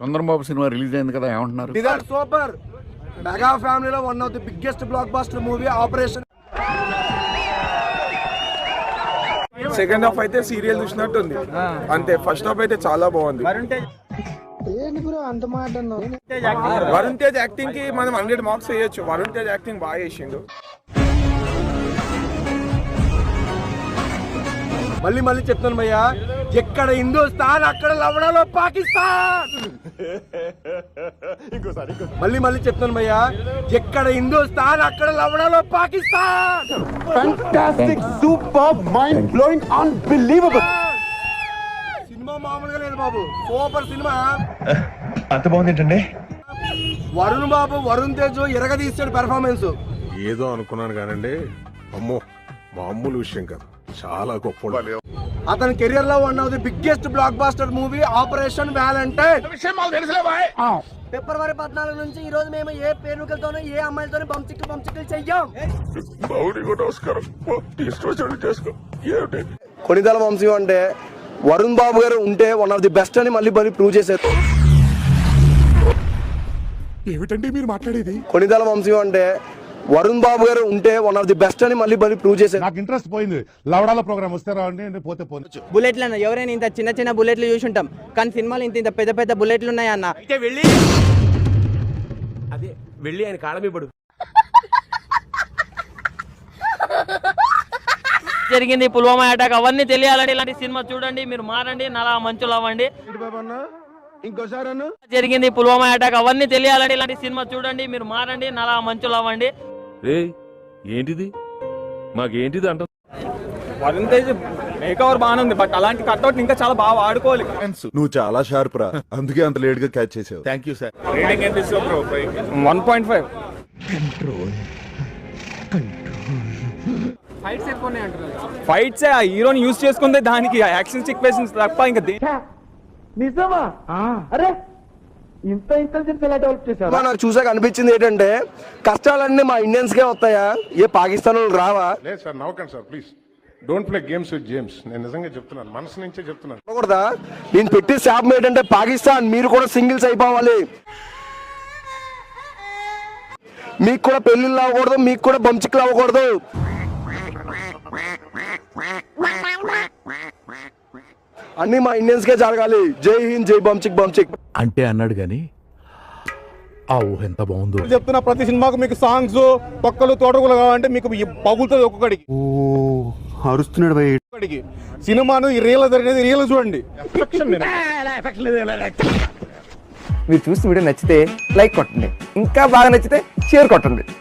Chandrababu cinema release అయింది కదా, ఏమంటున్నారు? సూపర్ మెగా ఫ్యామిలీలో one of the biggest block buster movie operation. Second half అయితే సీరియల్ చూసినట్టు ఉంది అంతే. ఫస్ట్ హాఫ్ అయితే చాలా బాగుంది. వరుణ్ తేజ్ యాక్టింగ్ కి మనం 100 మార్క్స్ వేయొచ్చు. వరుణ్ తేజ్ యాక్టింగ్ బాగా చేసిండు. మళ్ళీ చెప్తాను భయ్యా, ఎక్కడ హిందూస్థాన్ అక్కడ లవణాలో పాకిస్తాన్. మళ్ళీ చెప్తాను భయ్యా, ఎక్కడ హిందూస్థాన్ అక్కడ లవణాలో Pakistan. Fantastic, super, mind blowing, unbelievable. Cinema మామూలుగా లేదు బాబు, సూపర్ సినిమా. అంత బాగుంది ఏంటండి? వరుణ్ తేజ్ ఎరగదీసాడు పెర్ఫార్మెన్స్. ఏదో అనుకున్నాను కానండి, అమ్మో మామూలు విషయం కాదు, చాలా గొప్ప. అతని కెరియర్ లో one of the biggest blockbuster movie operation valentine. February 14 నుంచి ఈ రోజు మేము ఏ పేరుకలతోనూ ఏ అమ్మాయిలతోనూ బంచిక్లు చెయ్యం. కొనిదల వంశీ అంటే వరుణ్ బాబు గారు ఉంటే వన్ ఆఫ్ ది బెస్ట్ అని మళ్ళీ ప్రూవ్ చేశారు. ఏమిటండి మీరు మాట్లాడేది? కొనిదల వంశీ అంటే వరుణ్ బాబు గారు ఉంటే వన్ ఆఫ్ ది బెస్ట్ అని మళ్ళీ ప్రూవ్ చేశారు. నాకు ఇంట్రెస్ట్ పోయింది. లవడాల ప్రోగ్రామ్ వస్తే రావండి, పోతే పోను. బుల్లెట్లు అన్న, ఎవరైనా ఇంత చిన్న బుల్లెట్లు చూసి ఉంటాం, కానీ సినిమాలు ఇంత పెద్ద బుల్లెట్లు ఉన్నాయన్న. అయితే వెళ్ళి ఆయన కాళ్ళ పడు. జరిగింది పుల్వామా అటాక్, అవన్నీ తెలియాలండి. ఇలాంటి సినిమా చూడండి, మీరు మారండి, నలా మంచులు అవ్వండి. జరిగింది పుల్వామా అటాక్, అవన్నీ తెలియాలండి. ఇలాంటి సినిమా చూడండి, మీరు మారండి, నలా మంచులు అవ్వండి. ఏంటిది మాకేంటిది అంట. వరుణ్ తేజ్ మేకవర్ బాగానే ఉంది, బట్ అలాంటి కట్అవుట్ ఇంకా చాలా బాగా వాడుకోవాలి. నువ్వు చాలా షార్ప్ రా, అందుకే అంత లేట్ గా క్యాచ్ చేసావు. Thank you sir. 1.5. ఫైట్స్ ఆ హీరోని యూజ్ చేసుకుంటే దానికి యాక్షన్ సిక్వెన్సెస్ తప్ప ఇంకా నాకు చూసాక అనిపించింది ఏంటంటే, కష్టాలన్నీ మా ఇండియన్స్ కే వస్తాయా, ఏ పాకిస్తాన్ వాళ్ళు రావా? లేదు సార్, నవ్వకండి sir please. Don't play games with James. నేను నిజంగా చెప్తున్నాను, మనసు నుంచే చెప్తున్నాను. నేను పెట్టి శాపం ఏంటంటే, పాకిస్తాన్ మీరు కూడా సింగిల్స్ అయిపోవాలి. మీకు కూడా పెళ్లిళ్ళు అవ్వకూడదు, మీకు కూడా బంచిక్లు అవ్వకూడదు. అన్ని మా ఇండియన్స్ కే జరగాలి. జై హింద్, జై బంచిక్. అంటే అన్నాడు గాని ఆ ఊహ ఎంత బాగుందో చెప్తున్నా. ప్రతి సినిమాకు మీకు సాంగ్స్, తొక్కలు, తోటకూలు కావాలంటే మీకు పగులుతుంది ఒక్కొక్కడికి. అరుస్తున్నాడు ఒక్కొక్కడికి సినిమాను రియల్ జరిగేది రియల్ చూడండి. మీరు చూసిన వీడియో నచ్చితే లైక్ కొట్టండి, ఇంకా బాగా నచ్చితే షేర్ కొట్టండి.